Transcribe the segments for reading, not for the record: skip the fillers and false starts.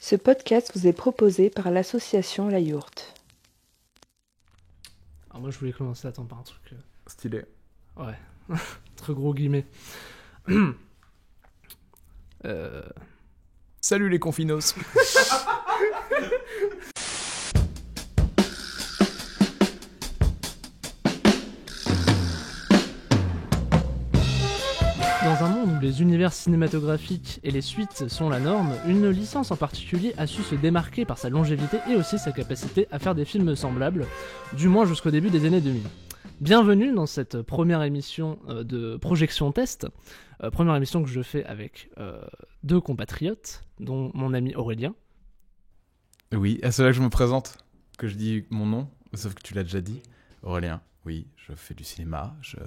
Ce podcast vous est proposé par l'association La Yourte. Alors moi je voulais commencer par un truc... Stylé. Ouais, très gros guillemets. Salut les confinos. Dans un monde où les univers cinématographiques et les suites sont la norme, une licence en particulier a su se démarquer par sa longévité et aussi sa capacité à faire des films semblables, du moins jusqu'au début des années 2000. Bienvenue dans cette première émission de Projection Test, première émission que je fais avec deux compatriotes, dont mon ami Aurélien. Oui, c'est là que je me présente, que je dis mon nom, sauf que tu l'as déjà dit. Aurélien, oui, je fais du cinéma, je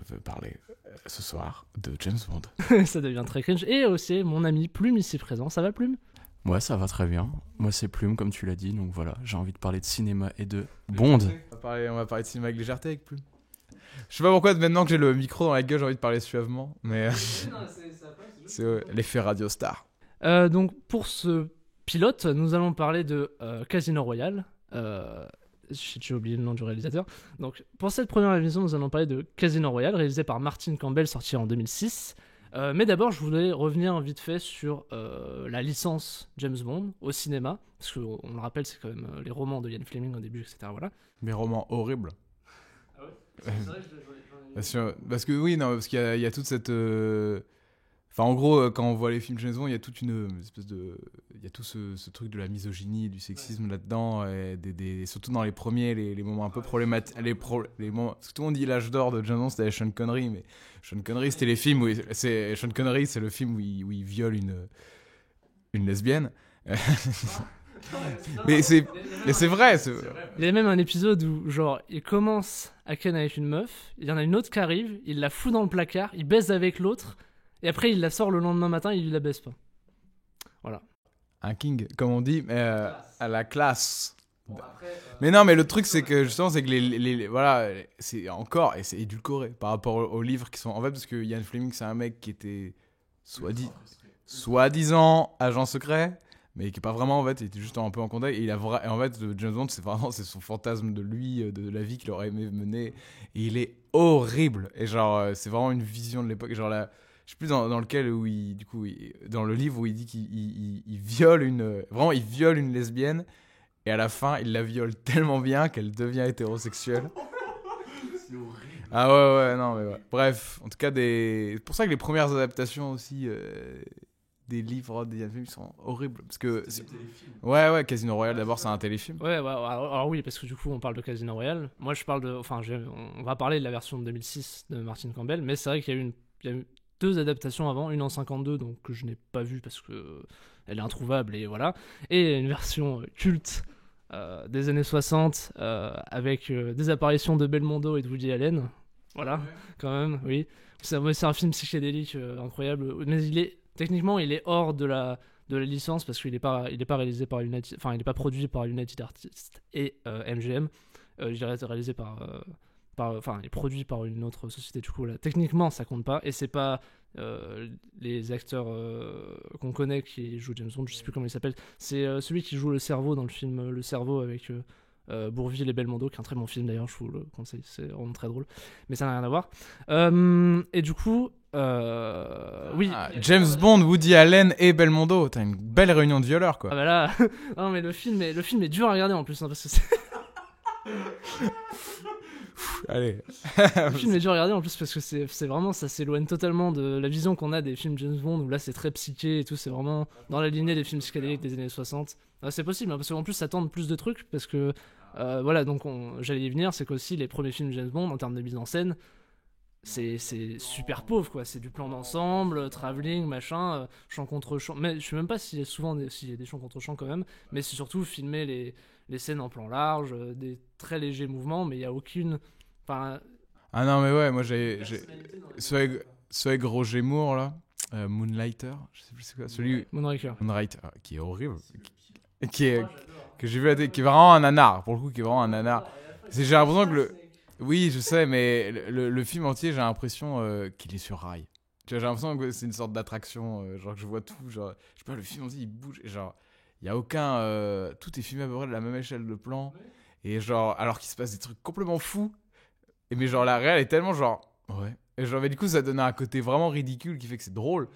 veux parler ce soir de James Bond. Ça devient très cringe. Et aussi mon ami Plume ici présent, ça va Plume ? Ouais, ça va très bien. Moi, c'est Plume, comme tu l'as dit, donc voilà, j'ai envie de parler de cinéma et de Bond. On va parler de cinéma avec légèreté avec Plume. Je sais pas pourquoi maintenant que j'ai le micro dans la gueule, j'ai envie de parler suavement, mais c'est l'effet Radio Star. Donc pour ce pilote, nous allons parler de Casino Royale. J'ai oublié le nom du réalisateur. Donc pour cette première émission, nous allons parler de Casino Royale, réalisé par Martin Campbell, sorti en 2006. Mais d'abord, je voulais revenir vite fait sur la licence James Bond au cinéma, parce qu'on le rappelle, c'est quand même les romans de Ian Fleming au début, etc. Voilà. Mes romans horribles. Ah ouais, c'est vrai que Parce qu'il y a toute cette... Enfin, en gros, quand on voit les films James Bond, il y a toute une espèce de... Il y a tout ce truc de la misogynie, du sexisme là-dedans, et surtout dans les premiers, les moments un peu problématiques. Les moments... Parce que tout le monde dit l'âge d'or de James Bond, c'était Sean Connery, mais Sean Connery, c'était les films où... Sean Connery, c'est le film où il viole une lesbienne. Mais c'est vrai. Il y a même un épisode où, genre, il commence à ken avec une meuf, il y en a une autre qui arrive, il la fout dans le placard, il baise avec l'autre, et après il la sort le lendemain matin, il la baise pas. Voilà. Un king, comme on dit, mais à la classe. Bon, après, mais non, mais le truc, c'est que justement, c'est que voilà, c'est encore, et c'est édulcoré par rapport aux livres qui sont. En fait, parce que Ian Fleming, c'est un mec qui était soi-disant agent secret, mais qui est pas vraiment, en fait, il était juste un peu en contact. Et en fait, James Bond, c'est son fantasme de lui, de la vie qu'il aurait aimé mener. Et il est horrible. Et genre, c'est vraiment une vision de l'époque. Genre là, je sais plus dans lequel où dans le livre où il dit qu'il viole il viole une lesbienne. Et à la fin, il la viole tellement bien qu'elle devient hétérosexuelle. C'est horrible. Ah ouais, non, mais ouais. Bref, en tout cas, c'est pour ça que les premières adaptations aussi des livres des films sont horribles. Parce que c'est des téléfilms. Ouais, Casino Royale, d'abord, c'est un téléfilm. Ouais, alors oui, parce que du coup, on parle de Casino Royale. Moi, je parle de. Enfin, on va parler de la version de 2006 de Martin Campbell, mais c'est vrai qu'il y a eu deux adaptations avant, une en 52, donc que je n'ai pas vue parce que elle est introuvable et voilà, et une version culte des années 60 avec des apparitions de Belmondo et de Woody Allen. Voilà, ouais. Quand même, oui. C'est un film psychédélique incroyable, mais techniquement, il est hors de la licence parce qu'il n'est pas réalisé par United, enfin, il n'est pas produit par United Artists et MGM. Je dirais réalisé il est produit par une autre société, du coup là, techniquement ça compte pas, et c'est pas les acteurs qu'on connaît qui jouent James Bond, je sais plus comment il s'appelle, c'est celui qui joue le cerveau dans le film Le Cerveau avec Bourvil et Belmondo, qui est un très bon film d'ailleurs, je vous le conseille, c'est vraiment très drôle, mais ça n'a rien à voir. Et du coup oui. James Bond, Woody Allen et Belmondo, t'as une belle réunion de violeurs quoi. Ah bah là, non mais le film est dur à regarder en plus, hein, parce que c'est... Allez. Le film est dur à regarder en plus parce que c'est vraiment, ça s'éloigne totalement de la vision qu'on a des films James Bond, où là c'est très psyché et tout, c'est vraiment dans la lignée des films psychédéliques des années 60. C'est possible, hein, parce qu'en plus ça tente plus de trucs, parce que voilà, donc j'allais y venir, c'est qu'aussi les premiers films James Bond en termes de mise en scène, c'est super pauvre quoi, c'est du plan d'ensemble, travelling, machin, chant contre chant, mais je sais même pas s'il y a des chants contre chants quand même, mais c'est surtout filmer les scènes en plan large, des très légers mouvements, mais il y a aucune... Enfin, ah non mais ouais, moi j'ai celui avec Roger Moore là, Moonlighter, je sais plus c'est quoi, celui Moonraker, qui est horrible, que j'ai vu qui est vraiment un nanar, pour le coup, qui est vraiment un nanar. J'ai l'impression que oui, je sais, mais le film entier, j'ai l'impression qu'il est sur rail. Tu vois, j'ai l'impression que c'est une sorte d'attraction, genre que je vois tout, genre, je sais pas, le film, on dit, il bouge, et genre, il y a aucun... tout est filmé à peu près de la même échelle de plan, et genre, alors qu'il se passe des trucs complètement fous, et mais genre, la réelle est tellement genre, ouais, et genre, mais du coup, ça donne un côté vraiment ridicule qui fait que c'est drôle,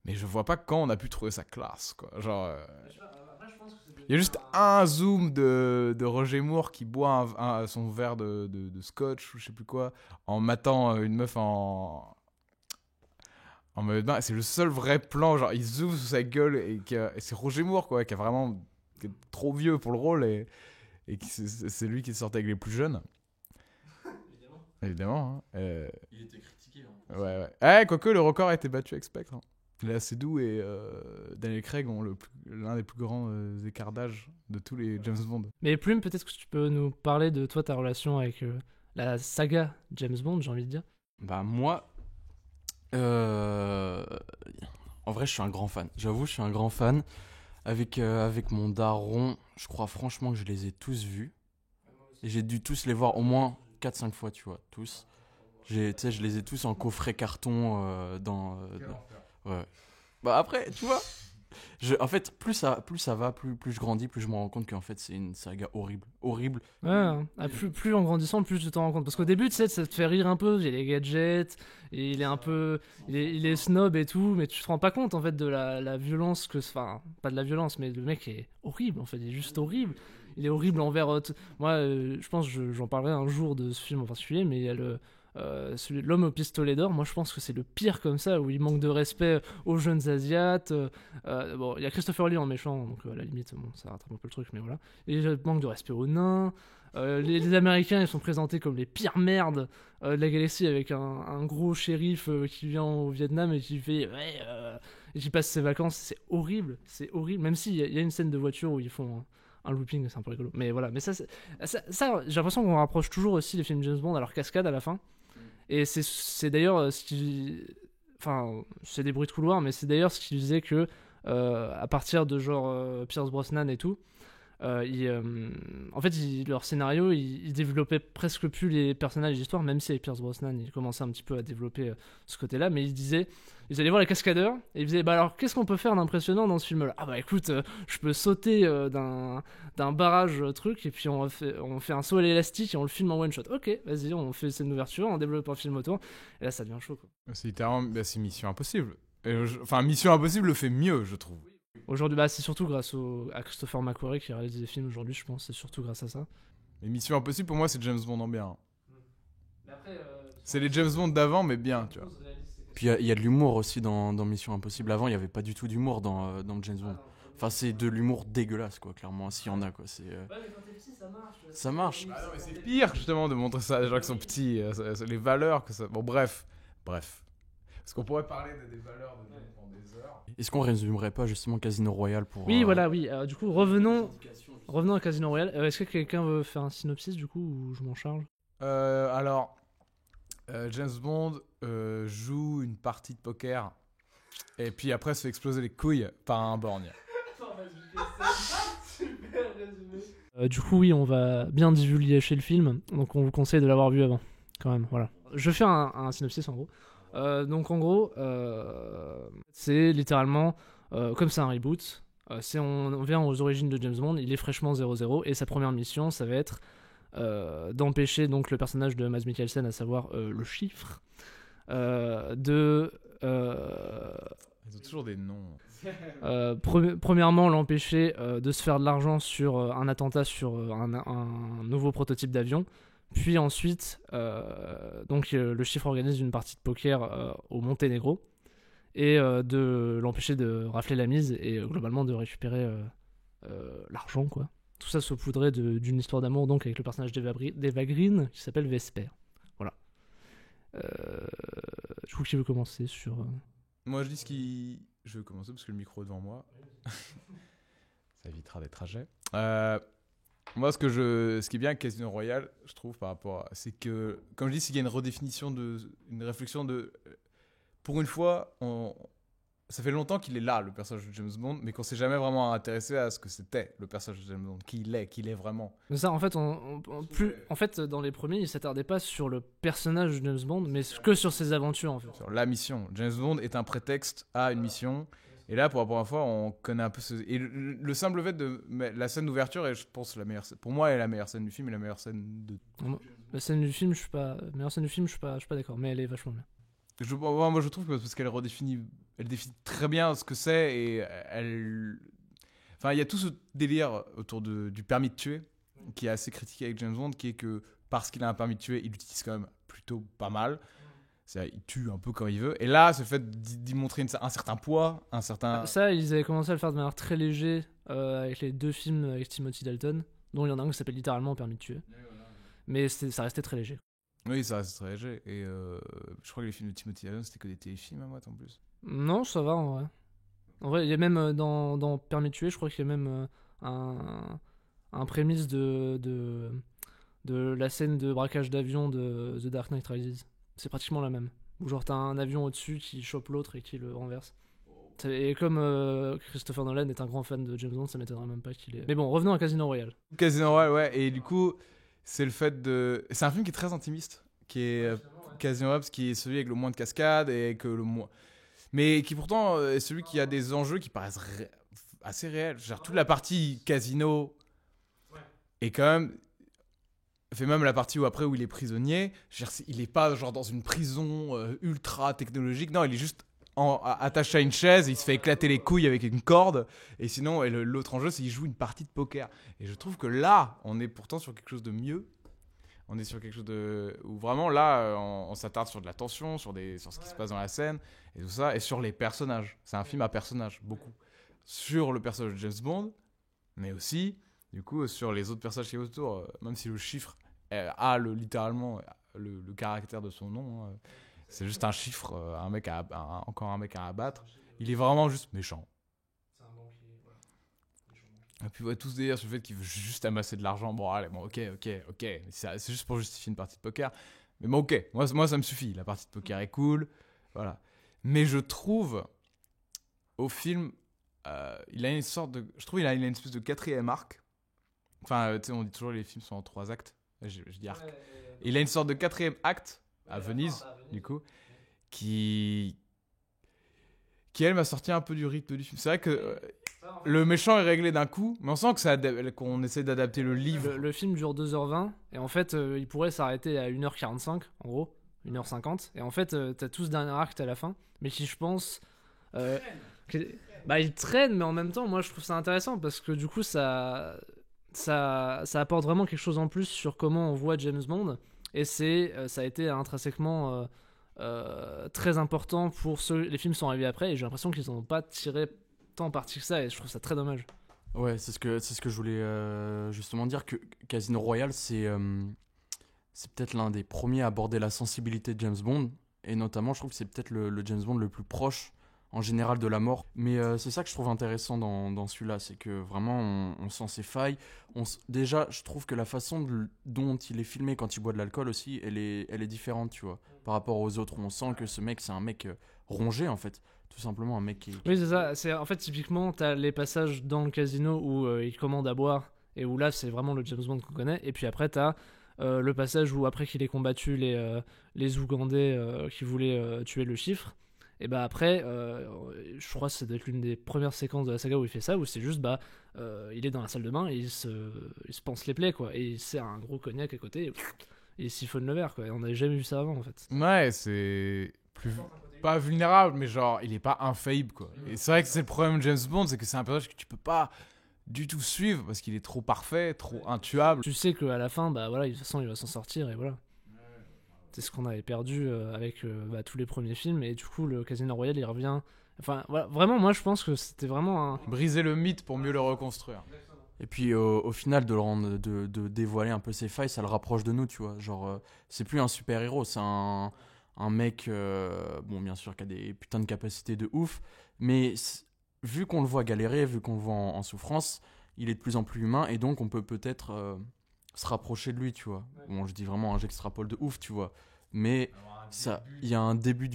mais je vois pas quand on a pu trouver ça classe, quoi, genre... Il y a juste un zoom de Roger Moore qui boit son verre de scotch ou je sais plus quoi en matant une meuf en mode bain. C'est le seul vrai plan, genre il zoome sous sa gueule et c'est Roger Moore quoi, qui est trop vieux pour le rôle et c'est lui qui est sorti avec les plus jeunes. Évidemment. Hein. Il était critiqué. Ouais. Quoique le record a été battu avec Spectre. Hein. Léa Seydoux et Daniel Craig ont l'un des plus grands écarts d'âge de tous les James Bond. Mais Plume, peut-être que tu peux nous parler de toi, ta relation avec la saga James Bond, j'ai envie de dire. Bah moi, en vrai, je suis un grand fan. J'avoue, je suis un grand fan. Avec mon daron, je crois franchement que je les ai tous vus. Et j'ai dû tous les voir au moins 4-5 fois, tu vois, tous. Je les ai tous en coffret carton ouais. Bah après, tu vois, en fait, plus ça va, plus je grandis, plus je me rends compte qu'en fait, c'est une saga horrible. Ouais, hein. Plus en grandissant, plus tu t'en rends compte. Parce qu'au début, tu sais, ça te fait rire un peu, il y a les gadgets, et il est un peu... Il est snob et tout, mais tu te rends pas compte, en fait, de la violence que... Enfin, pas de la violence, mais le mec est horrible, en fait, il est juste horrible. Il est horrible envers... Moi, je pense que j'en parlerai un jour de ce film en particulier, mais il y a celui de L'homme au pistolet d'or. Moi, je pense que c'est le pire comme ça, où il manque de respect aux jeunes Asiates. Bon, il y a Christopher Lee en méchant, donc à la limite, bon, ça rattrape un peu le truc, mais voilà. Et il manque de respect aux nains. Les Américains, ils sont présentés comme les pires merdes de la galaxie, avec un gros shérif qui vient au Vietnam et qui fait et qui passe ses vacances. C'est horrible, même s'il y a une scène de voiture où ils font un looping, c'est un peu rigolo, mais voilà. Mais ça j'ai l'impression qu'on rapproche toujours aussi les films James Bond à leur cascade à la fin, et c'est d'ailleurs ce qui... Enfin, c'est des bruits de couloir, mais c'est d'ailleurs ce qui disait que à partir de genre Pierce Brosnan et tout, en fait, leur scénario, ils développaient presque plus les personnages et l'histoire, même si avec Pierce Brosnan, ils commençaient un petit peu à développer ce côté-là, mais ils allaient voir les cascadeurs, et ils disaient, bah alors, qu'est-ce qu'on peut faire d'impressionnant dans ce film-là ? Ah bah écoute, je peux sauter d'un barrage truc, et puis on fait un saut à l'élastique, et on le filme en one-shot. Ok, vas-y, on fait cette ouverture, on développe un film autour, et là, ça devient chaud, quoi. C'est littéralement... c'est Mission Impossible. Enfin, Mission Impossible le fait mieux, je trouve. Aujourd'hui, c'est surtout grâce à Christopher McQuarrie qui réalise des films aujourd'hui, je pense, c'est surtout grâce à ça. Mais Mission Impossible, pour moi, c'est James Bond en bien. Mais après, c'est les James Bond d'avant, mais bien, tu vois. Puis il y a de l'humour aussi dans Mission Impossible. Avant, il n'y avait pas du tout d'humour dans James Bond. Enfin, c'est de l'humour dégueulasse, quoi, clairement, s'il y en a, quoi. Ouais, mais quand t'es petit, ça marche. Ça marche. Ah non, mais c'est pire, justement, de montrer ça à des gens qui sont petits, les valeurs que ça... Bon, bref. Parce qu'on pourrait parler des valeurs pendant des heures. Est-ce qu'on résumerait pas justement Casino Royale pour... Oui, voilà, oui. Du coup, revenons à Casino Royale. Est-ce que quelqu'un veut faire un synopsis, du coup, ou je m'en charge ? Alors, James Bond joue une partie de poker et puis après se fait exploser les couilles par un borgne. Du coup, oui, on va bien divulgacher le film, donc on vous conseille de l'avoir vu avant, quand même, voilà. Je vais faire un synopsis, en gros. Donc, en gros, c'est littéralement, comme c'est un reboot, on vient aux origines de James Bond, il est fraîchement 00, et sa première mission, ça va être d'empêcher donc le personnage de Mads Mikkelsen, à savoir le chiffre, de... Ils ont toujours des noms. Premièrement, l'empêcher de se faire de l'argent sur un attentat sur un nouveau prototype d'avion. Puis ensuite, donc, le chiffre organise une partie de poker au Monténégro et de l'empêcher de rafler la mise et globalement de récupérer l'argent, quoi. Tout ça saupoudré d'une histoire d'amour donc avec le personnage d'Eva Green qui s'appelle Vesper. Voilà. Je trouve qu'il veut commencer sur... Moi, je dis je vais commencer parce que le micro est devant moi. Ça évitera des trajets. Moi, ce qui est bien avec Casino Royale, je trouve, par rapport à... C'est que, comme je dis, c'est qu'il y a une redéfinition une réflexion de... Pour une fois, on ça fait longtemps qu'il est là, le personnage de James Bond, mais qu'on s'est jamais vraiment intéressé à ce que c'était le personnage de James Bond, qu'il est vraiment. Mais ça, en fait, en fait, dans les premiers, ils s'attardaient pas sur le personnage de James Bond, mais que sur ses aventures, en fait. Sur la mission. James Bond est un prétexte à une mission. Et là, pour la première fois, on connaît un peu ce... Et le simple fait de... La scène d'ouverture est, je pense, la meilleure... Pour moi, elle est la meilleure scène du film et la meilleure scène de... La scène du film, je suis pas... meilleure scène du film, je suis pas d'accord, mais elle est vachement bien. Moi, je trouve que parce qu'elle redéfinit... Elle définit très bien ce que c'est et elle... Enfin, il y a tout ce délire autour du permis de tuer qui est assez critiqué avec James Bond, qui est que parce qu'il a un permis de tuer, il l'utilise quand même plutôt pas mal. C'est-à-dire, il tue un peu quand il veut. Et là, ce fait d'y montrer un certain poids, un certain... Ça, ils avaient commencé à le faire de manière très léger avec les 2 films avec Timothy Dalton, dont il y en a un qui s'appelle littéralement Permis de tuer. Mais ça restait très léger. Oui, ça reste très léger. Et je crois que les films de Timothy Dalton, c'était que des téléfilms à moi, en plus. Non, ça va en vrai. En vrai, il y a même dans Permis de tuer, je crois qu'il y a même un prémisse de la scène de braquage d'avion de The Dark Knight Rises. C'est pratiquement la même. Où genre t'as un avion au-dessus qui chope l'autre et qui le renverse. Et comme Christopher Nolan est un grand fan de James Bond, ça m'étonnerait même pas qu'il ait... Mais bon, revenons à Casino Royale. Casino Royale, ouais. Et du coup, c'est le fait de... C'est un film qui est très intimiste. Qui est Casino Royale, qui est celui avec le moins de cascades et que le moins... Mais qui pourtant est celui qui a des enjeux qui paraissent assez réels. Genre, toute la partie casino est quand même... Fait même la partie où il est prisonnier. Il est pas genre dans une prison ultra technologique. Non, il est juste attaché à une chaise. Et il se fait éclater les couilles avec une corde. Et sinon, l'autre enjeu, c'est qu'il joue une partie de poker. Et je trouve que là, on est pourtant sur quelque chose de mieux. On est sur quelque chose de... Où vraiment, là, on s'attarde sur de la tension, sur ce qui se passe dans la scène, et tout ça, et sur les personnages. C'est un film à personnages, beaucoup. Sur le personnage de James Bond, mais aussi, du coup, sur les autres personnages qui sont autour. Même si le chiffre a littéralement le caractère de son nom, hein, c'est juste un chiffre, encore un mec à abattre. Il est vraiment juste méchant. Et puis, tous délire sur le fait qu'il veut juste amasser de l'argent. Bon, allez, bon, ok. C'est juste pour justifier une partie de poker. Mais bon, ok, moi, ça me suffit. La partie de poker est cool. Voilà. Mais je trouve, au film, il a une sorte de... Je trouve qu'il a une espèce de 4e arc. Enfin, tu sais, on dit toujours les films sont en 3 actes. Je dis arc. Il a une sorte de 4e acte, à Venise, du coup, qui elle m'a sorti un peu du rythme du film. C'est vrai que... le méchant est réglé d'un coup, mais on sent qu'on essaie d'adapter le livre. Le film dure 2h20, et en fait, il pourrait s'arrêter à 1h45, en gros, 1h50. Et en fait, t'as tout ce dernier acte à la fin, mais qui, je pense... il traîne, mais en même temps, moi, je trouve ça intéressant, parce que du coup, ça apporte vraiment quelque chose en plus sur comment on voit James Bond, et ça a été intrinsèquement très important pour les films qui sont arrivés après, et j'ai l'impression qu'ils n'en ont pas tiré tant parti que ça, et je trouve ça très dommage. Ouais, c'est ce que je voulais justement dire, que Casino Royale, c'est peut-être l'un des premiers à aborder la sensibilité de James Bond, et notamment, je trouve que c'est peut-être le James Bond le plus proche, en général, de la mort. Mais c'est ça que je trouve intéressant dans celui-là, c'est que vraiment, on sent ses failles. Déjà, je trouve que la façon dont il est filmé quand il boit de l'alcool aussi, elle est différente, tu vois, par rapport aux autres. On sent que ce mec, c'est un mec rongé, en fait. Tout simplement un mec qui... Oui, c'est ça. En fait, typiquement, t'as les passages dans le casino où il commande à boire, et où là, c'est vraiment le James Bond qu'on connaît. Et puis après, t'as le passage où, après qu'il ait combattu les Ougandais qui voulaient tuer le chiffre, et bah après, je crois que ça doit être l'une des premières séquences de la saga où il fait ça, où c'est juste, il est dans la salle de bain, et il se panse les plaies, quoi. Et il sert un gros cognac à côté, et il siphonne le verre, quoi. Et on n'avait jamais vu ça avant, en fait. Ouais, c'est... Pas vulnérable, mais genre, il est pas infaillible, quoi. Et c'est vrai que c'est le problème de James Bond, c'est que c'est un personnage que tu peux pas du tout suivre, parce qu'il est trop parfait, trop intuable. Tu sais qu'à la fin, de toute façon, il va s'en sortir, et voilà. C'est ce qu'on avait perdu avec tous les premiers films, et du coup, le Casino Royale, il revient... Enfin, voilà, vraiment, moi, je pense que c'était vraiment un... Briser le mythe pour mieux le reconstruire. Et puis au final, de dévoiler un peu ses failles, ça le rapproche de nous, tu vois. Genre, c'est plus un super-héros, c'est un mec, bien sûr, qui a des putains de capacités de ouf, mais vu qu'on le voit galérer, vu qu'on le voit en souffrance, il est de plus en plus humain, et donc on peut peut-être se rapprocher de lui, tu vois. Bon, je dis vraiment, j'extrapole de ouf, tu vois. Mais il y a un début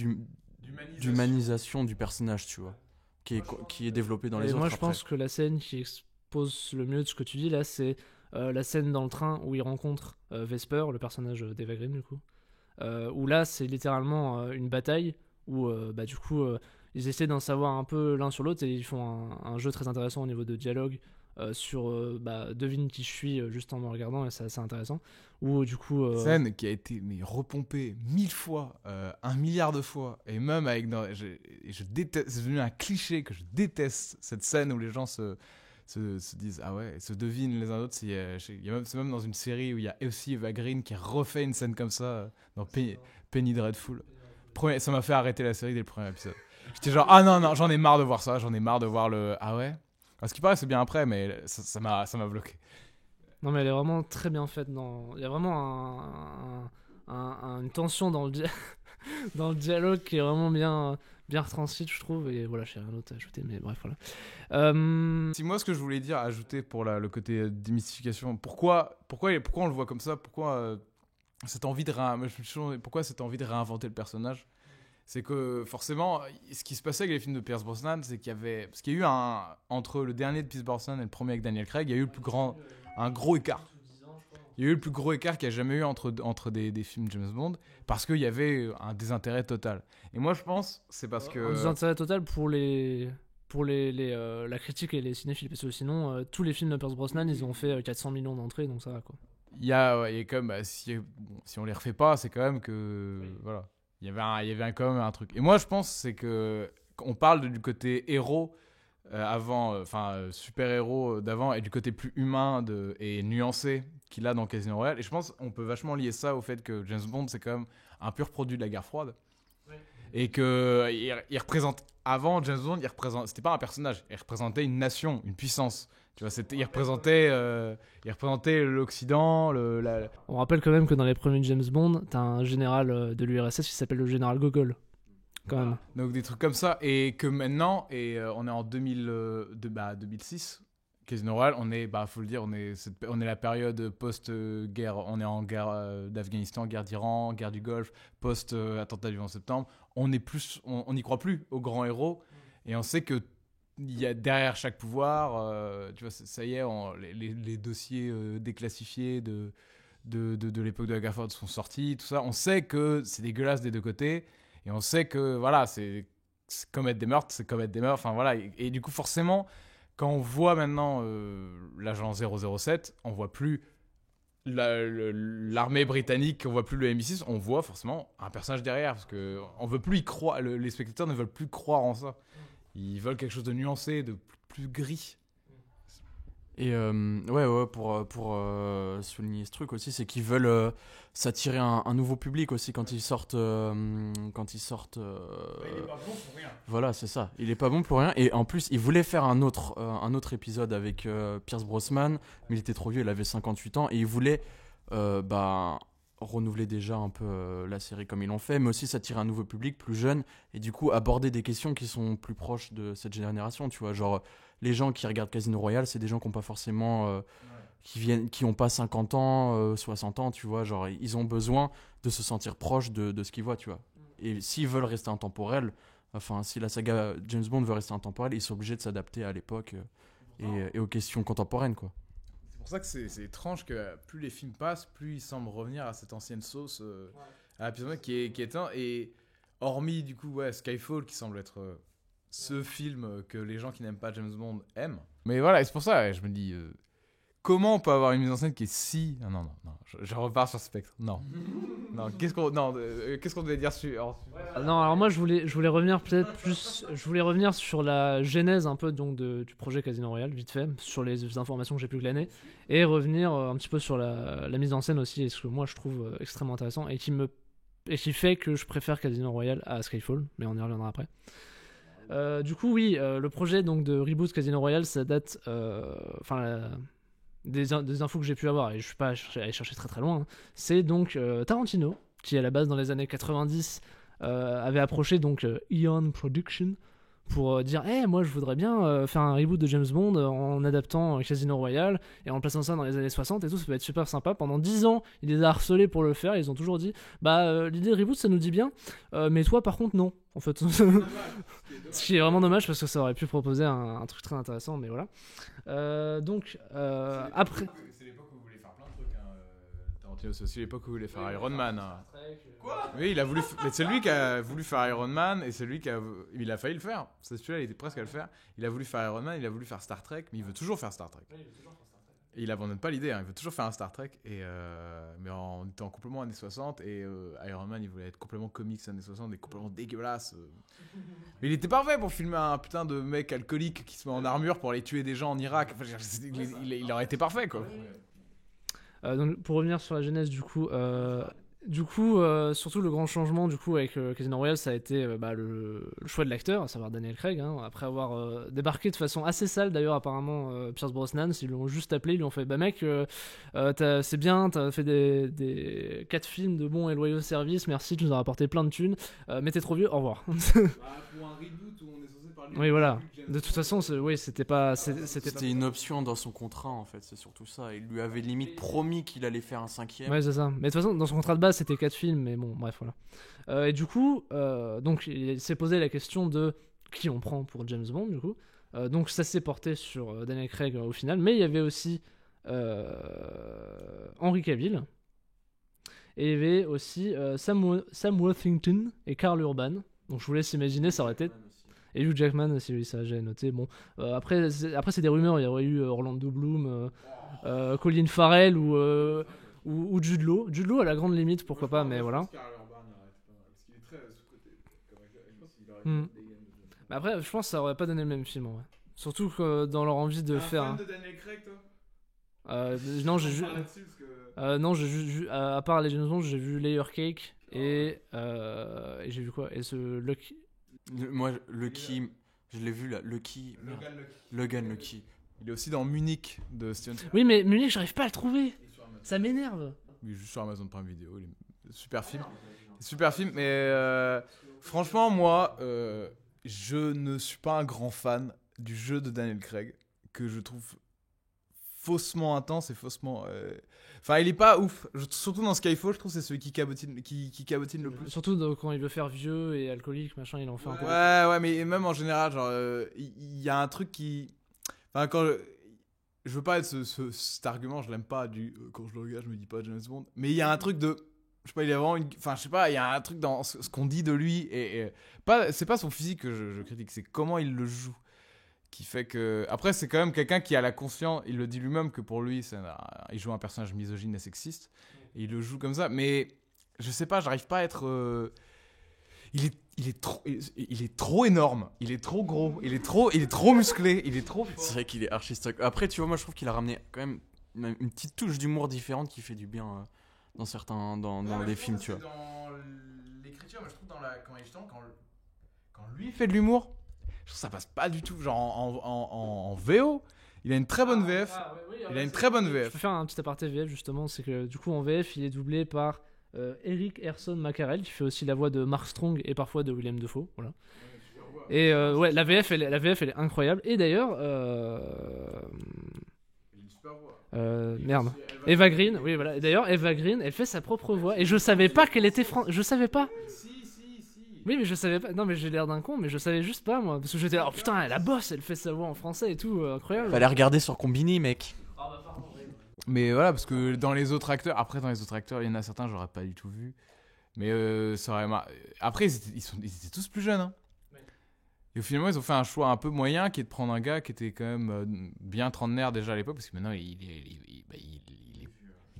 d'humanisation du personnage, tu vois. qui est développée dans les Et autres. moi, je après. pense que la scène qui expose le mieux de ce que tu dis là, c'est la scène dans le train où il rencontre Vesper, le personnage d'Eva Green, du coup. Où là, c'est littéralement une bataille où, du coup, ils essaient d'en savoir un peu l'un sur l'autre et ils font un jeu très intéressant au niveau de dialogue sur devine qui je suis juste en me regardant, et c'est assez intéressant. Où, du coup. Scène qui a été repompée 1000 fois, 1 milliard de fois, et même avec je déteste, c'est devenu un cliché que je déteste, cette scène où les gens se disent ah ouais, se devinent les uns l'autre. C'est même dans une série où il y a aussi Eva Green qui refait une scène comme ça dans Penny Dreadful. Ça m'a fait arrêter la série dès le premier épisode. J'étais genre ah non, j'en ai marre de voir ça, j'en ai marre de voir le ah ouais. À ce qui paraît c'est bien après, mais ça m'a bloqué. Non, mais elle est vraiment très bien faite. Il y a vraiment une tension dans dans le dialogue qui est vraiment bien retranscrite, je trouve. Et voilà, j'ai rien d'autre à ajouter, mais bref, voilà. Si moi, ce que je voulais dire, ajouter pour le côté démystification, pourquoi on le voit comme ça, pourquoi cette envie pourquoi cette envie de réinventer le personnage, c'est que forcément, ce qui se passait avec les films de Pierce Brosnan, c'est qu'il y avait, parce qu'il y a eu entre le dernier de Pierce Brosnan et le premier avec Daniel Craig, il y a eu un gros écart. Il y a eu le plus gros écart qu'il y a jamais eu entre des films James Bond, parce qu'il y avait un désintérêt total. Et moi, je pense, c'est parce que... Un désintérêt total pour la critique et les cinéphiles, parce que sinon, tous les films de Pierce Brosnan, ils ont fait 400 millions d'entrées, donc ça va, quoi. Il y a quand même, si on les refait pas, c'est quand même que... Oui. Voilà. Il y avait quand même un truc. Et moi, je pense, c'est que... On parle du côté héros super-héros d'avant, et du côté plus humain et nuancé qu'il a dans Casino Royale. Et je pense qu'on peut vachement lier ça au fait que James Bond, c'est quand même un pur produit de la guerre froide. Oui. Et qu'il représente... Avant, James Bond, c'était pas un personnage, il représentait une nation, une puissance. Tu vois, il représentait l'Occident. On rappelle quand même que dans les premiers James Bond, t'as un général de l'URSS qui s'appelle le général Gogol. Quand même. Donc des trucs comme ça, et que maintenant, on est en 2006, Casino Royale, faut le dire, on est la période post-guerre, on est en guerre d'Afghanistan, guerre d'Iran, guerre du Golfe, post-attentat du 11 septembre, on n'y croit plus aux grands héros, et on sait que il y a derrière chaque pouvoir, tu vois, ça y est, les dossiers déclassifiés de l'époque de la guerre froide sont sortis, tout ça, on sait que c'est dégueulasse des deux côtés. Et on sait que, voilà, c'est commettre des meurtres, enfin voilà. Et du coup, forcément, quand on voit maintenant l'agent 007, on voit plus l'armée britannique, on voit plus le MI6, on voit forcément un personnage derrière, parce que on veut plus y croire, les spectateurs ne veulent plus croire en ça. Ils veulent quelque chose de nuancé, de plus gris. Et pour souligner ce truc aussi, c'est qu'ils veulent s'attirer un nouveau public aussi quand ils sortent. Il est pas bon pour rien. Voilà, c'est ça. Il est pas bon pour rien. Et en plus, ils voulaient faire un autre épisode avec Pierce Brosnan, mais il était trop vieux, il avait 58 ans, et ils voulaient renouveler déjà un peu la série comme ils l'ont fait, mais aussi s'attirer un nouveau public plus jeune, et du coup aborder des questions qui sont plus proches de cette génération, tu vois, genre les gens qui regardent Casino Royale, c'est des gens qui n'ont pas forcément qui ont pas 50 ans, 60 ans, tu vois, genre ils ont besoin de se sentir proches de ce qu'ils voient, tu vois. Et s'ils veulent rester intemporels, si la saga James Bond veut rester intemporelle, ils sont obligés de s'adapter à l'époque et aux questions contemporaines, quoi. C'est pour ça que c'est étrange que plus les films passent, plus ils semblent revenir à cette ancienne sauce à l'épisode qui est un, et hormis du coup Skyfall qui semble être ce film que les gens qui n'aiment pas James Bond aiment. Mais voilà, et c'est pour ça je me dis comment on peut avoir une mise en scène qui est si... Non, je repars sur Spectre. Non. Qu'est-ce qu'on devait dire sur... Non, alors moi je voulais revenir sur la genèse un peu donc du projet Casino Royale, vite fait, sur les informations que j'ai pu glaner, et revenir un petit peu sur la mise en scène aussi, et ce que moi je trouve extrêmement intéressant, et qui fait que je préfère Casino Royale à Skyfall, mais on y reviendra après. Du coup, oui, le projet donc de reboot Casino Royale, ça date... des infos que j'ai pu avoir, et je suis pas allé chercher très très loin, hein. C'est donc Tarantino, qui à la base dans les années 90 avait approché donc Eon Production pour dire moi je voudrais bien faire un reboot de James Bond en adaptant Casino Royale et en plaçant ça dans les années 60 et tout, ça peut être super sympa. Pendant 10 ans, il les a harcelés pour le faire, ils ont toujours dit l'idée de reboot ça nous dit bien, mais toi par contre non, en fait. Ce qui est vraiment dommage parce que ça aurait pu proposer un truc très intéressant, mais voilà. Après... C'est l'époque où vous voulez faire plein de trucs. Tarantino, c'est aussi l'époque où vous voulez faire Iron Man. Quoi ? Oui, il a voulu. Mais c'est lui qui a voulu faire Iron Man et c'est lui qui a. Il a failli le faire. C'est celui-là, il était presque à le faire. Il a voulu faire Iron Man, il a voulu faire Star Trek, mais il veut toujours faire Star Trek. Et il abandonne pas l'idée, il veut toujours faire un Star Trek, mais en étant complètement années 60. Et Iron Man, il voulait être complètement comics années 60 et complètement dégueulasse. Mais il était parfait pour filmer un putain de mec alcoolique qui se met en armure pour aller tuer des gens en Irak. Enfin, il aurait été parfait, quoi. Donc, pour revenir sur la genèse, surtout le grand changement du coup avec Casino Royale, ça a été le choix de l'acteur, à savoir Daniel Craig, après avoir débarqué de façon assez sale d'ailleurs apparemment. Pierce Brosnan, ils l'ont juste appelé, ils lui ont fait mec, c'est bien, t'as fait des 4 films de bons et loyaux services, merci, tu nous as rapporté plein de thunes, mais t'es trop vieux, au revoir. Pour un reboot où on est censé parler oui voilà, de toute façon c'était une option dans son contrat en fait, c'est surtout ça. Il lui avait limite promis qu'il allait faire un 5e. Ouais, c'est ça. Mais de toute façon, dans son contrat de base, c'était 4 films, mais bon, bref, voilà. Et du coup, donc, il s'est posé la question de qui on prend pour James Bond, du coup. Donc, ça s'est porté sur Daniel Craig au final, mais il y avait aussi Henry Cavill. Et il y avait aussi Sam Worthington et Karl Urban. Donc, je vous laisse imaginer, ça aurait été. Et Hugh Jackman aussi, oui, ça j'avais noté. Bon, après c'est des rumeurs, il y aurait eu Orlando Bloom, Colin Farrell ou Jude Law. Jude Law à la grande limite, pourquoi pas, mais voilà. Mais après, je pense que ça aurait pas donné le même film, en vrai. Surtout que dans leur envie de faire. Fan de Daniel Craig, toi ? Non, j'ai juste. Non, j'ai juste. À part les James Bond, j'ai vu Layer Cake et j'ai vu quoi ? Et ce Lucky. Moi, Lucky, je l'ai vu là. Lucky. Logan Lucky. Il est aussi dans Munich de Steven Spielberg. Oui, mais Munich, j'arrive pas à le trouver. Ça m'énerve. Il est juste sur Amazon Prime Video. Super film. Super film, mais franchement, moi, je ne suis pas un grand fan du jeu de Daniel Craig, que je trouve faussement intense et faussement. Enfin, il est pas ouf. Surtout dans Skyfall, je trouve que c'est celui qui cabotine le plus. Surtout quand il veut faire vieux et alcoolique, machin, il en fait un peu. Ouais, mais même en général, genre, il y a un truc qui. Enfin, quand je veux pas être cet argument, je l'aime pas quand je le regarde, je me dis pas James Bond. Mais il y a un truc de. Je sais pas, il y a vraiment enfin, je sais pas, il y a un truc dans ce qu'on dit de lui c'est pas son physique que je critique, c'est comment il le joue qui fait que. Après, c'est quand même quelqu'un qui a la conscience, il le dit lui-même que pour lui, il joue un personnage misogyne et sexiste, et il le joue comme ça, mais je sais pas, j'arrive pas à être. Il est trop énorme, il est trop gros, il est trop musclé, il est trop. C'est vrai qu'il est archi stock. Après, tu vois, moi je trouve qu'il a ramené quand même une petite touche d'humour différente qui fait du bien dans certains dans les films, tu vois. Dans l'écriture, mais je trouve quand lui fait de l'humour, je trouve que ça passe pas du tout. Genre en VO, il a une très bonne VF. Il a une très bonne VF. Je peux faire un petit aparté VF justement, c'est que du coup en VF il est doublé par Eric Herson Mackerel qui fait aussi la voix de Mark Strong et parfois de Willem Dafoe, voilà. Et ouais, la VF elle est incroyable. Et d'ailleurs merde, Eva Green, oui voilà. Et d'ailleurs Eva Green, elle fait sa propre voix et je savais pas qu'elle était je savais pas. Oui, mais je savais pas. Non, mais j'ai l'air d'un con, mais je savais juste pas, moi. Parce que j'étais là, oh putain, la bosse, elle fait sa voix en français et tout, incroyable. Fallait regarder sur Combini, mec. Mais voilà, parce que dans les autres acteurs, il y en a certains, j'aurais pas du tout vu. Mais ça aurait Après, ils étaient tous plus jeunes, hein. Et finalement, ils ont fait un choix un peu moyen qui est de prendre un gars qui était quand même bien trentenaire déjà à l'époque, parce que maintenant, il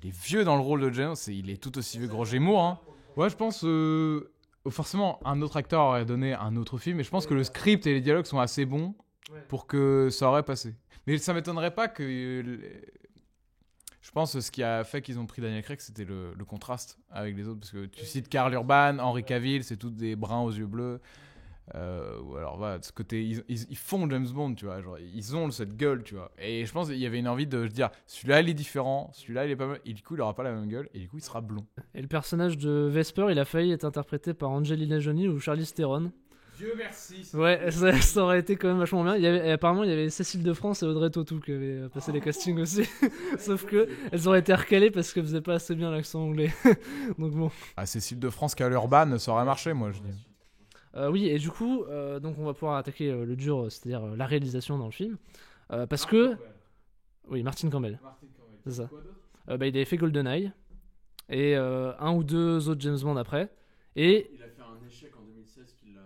est vieux dans le rôle de James, il est tout aussi vieux que Roger Moore, hein. Ouais, je pense. Forcément, un autre acteur aurait donné un autre film, mais je pense que le script et les dialogues sont assez bons pour que ça aurait passé. Mais ça m'étonnerait pas que. Je pense que ce qui a fait qu'ils ont pris Daniel Craig, c'était le contraste avec les autres. Parce que tu cites Karl Urban, Henry Cavill, c'est tous des bruns aux yeux bleus. Ou alors, voilà, de ce côté, ils font James Bond, tu vois. Genre, ils ont cette gueule, tu vois. Et je pense qu'il y avait une envie de dire celui-là, il est différent, celui-là, il est pas mal. Et du coup, il aura pas la même gueule, et du coup, il sera blond. Et le personnage de Vesper, il a failli être interprété par Angelina Jolie ou Charlize Theron. Dieu merci. Ouais, ça aurait été quand même vachement bien. Apparemment, il y avait Cécile de France et Audrey Tautou qui avaient passé les castings aussi. Sauf que elles auraient été recalées parce qu'elles faisaient pas assez bien l'accent anglais. Donc bon. Ah, Cécile de France qu'à l'Urban, ça aurait marché, moi, je dis. Oui, et du coup, donc on va pouvoir attaquer le dur, c'est-à-dire la réalisation dans le film. Parce que... Oui, Martin Campbell. C'est ça. Il avait fait GoldenEye et un ou deux autres James Bond après. Et Il a fait un échec en 2016 qui a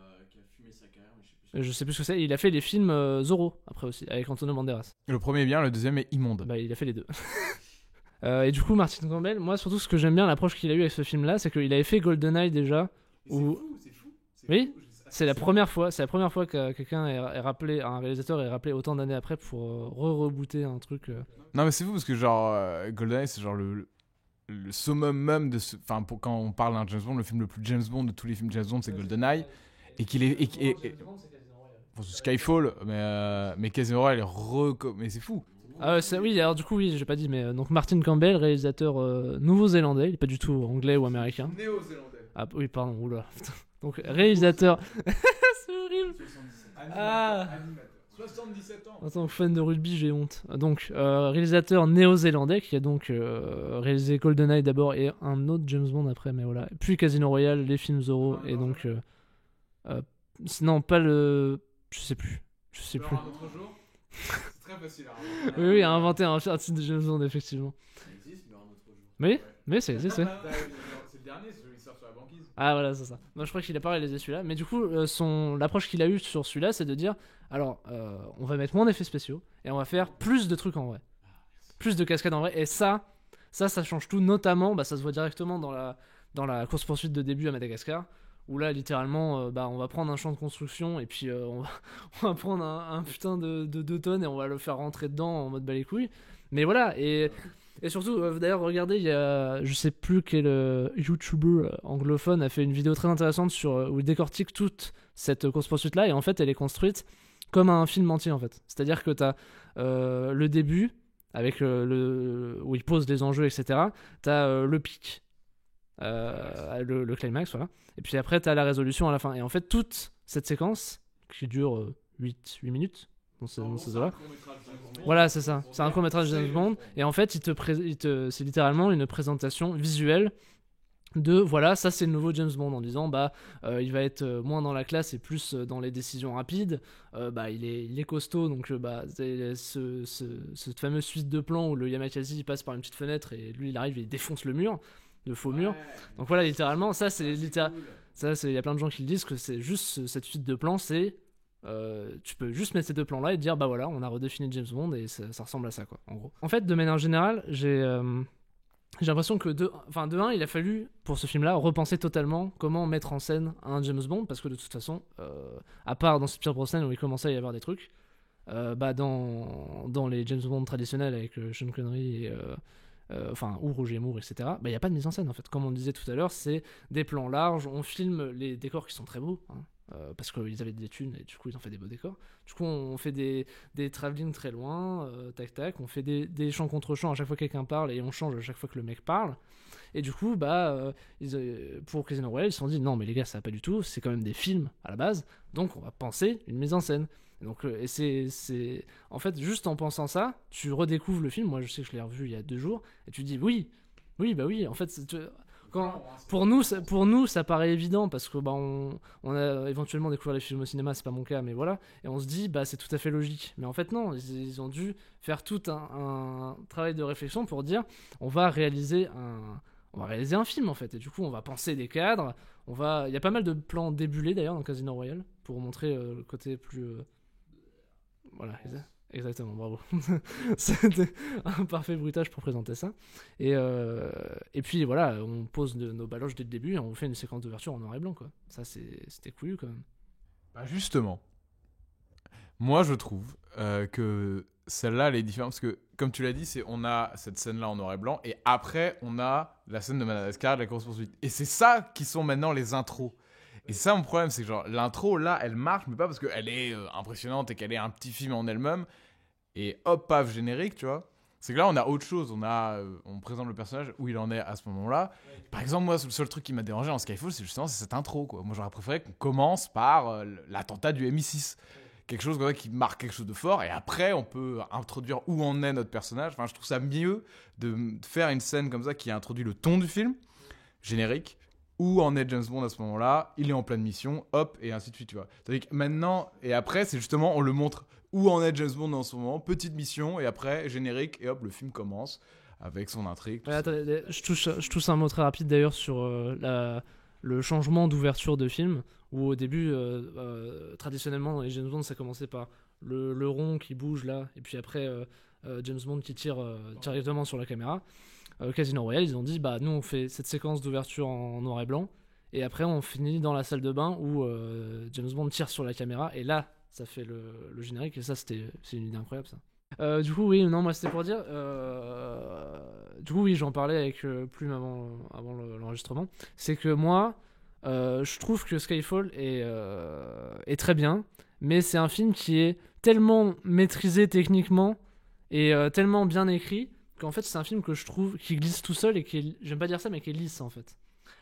fumé sa carrière, mais je sais plus ce que c'est. Il a fait les films Zorro après aussi, avec Antonio Banderas. Le premier est bien, le deuxième est immonde. Il a fait les deux. Et du coup, Martin Campbell, moi surtout ce que j'aime bien, l'approche qu'il a eu avec ce film-là, c'est qu'il avait fait GoldenEye déjà. C'est fou. Oui, c'est la première fois que quelqu'un est rappelé, un réalisateur est rappelé autant d'années après pour rebooter un truc. Non, mais c'est fou parce que genre GoldenEye, c'est genre le summum même de enfin quand on parle d'un James Bond, le film le plus James Bond de tous les films James Bond, c'est GoldenEye, et qu'il est bon, c'est Skyfall, mais Casino Royale mais c'est fou. Ah oui, alors du coup oui, j'ai pas dit, mais donc Martin Campbell, réalisateur nouveau-zélandais, il est pas du tout anglais ou américain. Néo-zélandais. Ah oui, pardon, oula. Donc réalisateur. C'est horrible. Ah. 77 ans. En tant que fan de rugby, j'ai honte. Donc, réalisateur néo-zélandais qui a donc réalisé GoldenEye d'abord et un autre James Bond après, mais voilà. Puis Casino Royale, les films Zorro, et donc. Non, pas le. Je sais plus. Un autre jour. C'est très facile à inventer. Oui, à inventer un titre de James Bond, effectivement. Ça existe, mais un autre jour. Mais c'est. C'est le dernier, c'est celui qui sort sur la banquise. Ah voilà, c'est ça. Moi je crois qu'il a pas réalisé celui-là, mais du coup l'approche qu'il a eue sur celui-là, c'est de dire alors on va mettre moins d'effets spéciaux et on va faire plus de trucs en vrai, plus de cascades en vrai, et ça change tout, notamment ça se voit directement dans la course poursuite de début à Madagascar, où là littéralement on va prendre un champ de construction et puis on va prendre un putain de 2 tonnes et on va le faire rentrer dedans en mode bas les couilles. Mais voilà, et surtout, d'ailleurs, regardez, il y a, je sais plus quel YouTuber anglophone a fait une vidéo très intéressante où il décortique toute cette course-poursuite-là, et en fait, elle est construite comme un film entier, en fait. C'est-à-dire que t'as le début, avec où il pose les enjeux, etc. T'as le pic, le climax, voilà. Et puis après, t'as la résolution à la fin. Et en fait, toute cette séquence, qui dure 8 minutes, voilà, c'est ça. C'est un court-métrage de James Bond. Et en fait, c'est littéralement une présentation visuelle de voilà, ça c'est le nouveau James Bond, en disant il va être moins dans la classe et plus dans les décisions rapides. Il est costaud, donc c'est cette fameuse suite de plans où le Yamakasi il passe par une petite fenêtre et lui il arrive et il défonce le faux mur. Donc voilà, littéralement, ça c'est il y a plein de gens qui le disent que c'est juste cette suite de plans, c'est tu peux juste mettre ces 2 plans là et te dire voilà, on a redéfini James Bond, et ça ressemble à ça, quoi, en gros. En fait, de manière générale, j'ai l'impression que de un, il a fallu pour ce film là repenser totalement comment mettre en scène un James Bond, parce que de toute façon à part dans Pierce Brosnan où il commençait à y avoir des trucs, dans les James Bond traditionnels avec Sean Connery et ou Roger Moore, etc., il n'y a pas de mise en scène en fait. Comme on disait tout à l'heure, c'est des plans larges, on filme les décors qui sont très beaux, hein, parce qu'ils avaient des thunes et du coup ils ont fait des beaux décors. Du coup on fait des travelling très loin, tac, on fait des champs contre champs à chaque fois que quelqu'un parle, et on change à chaque fois que le mec parle. Et du coup pour Casino Royale ils se sont dit non mais les gars, ça va pas du tout, c'est quand même des films à la base, donc on va penser une mise en scène. Et donc et c'est en fait, juste en pensant ça, tu redécouvres le film. Moi je sais que je l'ai revu il y a 2 jours et tu te dis oui, en fait pour nous ça paraît évident parce que on a éventuellement découvert les films au cinéma, c'est pas mon cas, mais voilà, et on se dit c'est tout à fait logique, mais en fait non, ils ont dû faire tout un travail de réflexion pour dire on va réaliser un film en fait, et du coup on va penser des cadres, il y a pas mal de plans débulés d'ailleurs dans Casino Royale pour montrer le côté plus voilà, exactement, bravo. C'était un parfait bruitage pour présenter ça. Et puis voilà, on pose nos baloches dès le début et on fait une séquence d'ouverture en noir et blanc, quoi. Ça, c'était couillu quand même. Justement, moi je trouve que celle-là elle est différente parce que, comme tu l'as dit, on a cette scène-là en noir et blanc, et après on a la scène de Madagascar, de la course-poursuite. Et c'est ça qui sont maintenant les intros. Et ça, mon problème, c'est que genre, l'intro, là, elle marche, mais pas parce qu'elle est impressionnante et qu'elle est un petit film en elle-même. Et hop, paf, générique, tu vois. C'est que là, on a autre chose. On présente le personnage où il en est à ce moment-là. Par exemple, moi, le seul truc qui m'a dérangé en Skyfall, c'est justement cette intro, quoi. Moi, j'aurais préféré qu'on commence par l'attentat du MI6. Quelque chose comme ça qui marque quelque chose de fort, et après, on peut introduire où en est notre personnage. Enfin, je trouve ça mieux de faire une scène comme ça qui introduit le ton du film, générique, où en est James Bond à ce moment-là, il est en pleine mission, hop, et ainsi de suite, tu vois. Tandis que maintenant, et après, c'est justement, on le montre où en est James Bond en ce moment, petite mission, et après, générique, et hop, le film commence avec son intrigue. Ouais, attends, je touche un mot très rapide d'ailleurs sur le changement d'ouverture de film, où au début, traditionnellement, dans les James Bond, ça commençait par le rond qui bouge là, et puis après, James Bond qui tire directement sur la caméra. Casino Royale, ils ont dit, bah nous on fait cette séquence d'ouverture en noir et blanc, et après on finit dans la salle de bain où James Bond tire sur la caméra, et là ça fait le générique, et ça c'est une idée incroyable ça. Du coup oui, non, moi c'était pour dire, du coup oui, j'en parlais avec Plume avant l'enregistrement, c'est que moi je trouve que Skyfall est très bien, mais c'est un film qui est tellement maîtrisé techniquement et tellement bien écrit qu'en fait c'est un film que je trouve qui glisse tout seul et j'aime pas dire ça, mais qui est lisse en fait.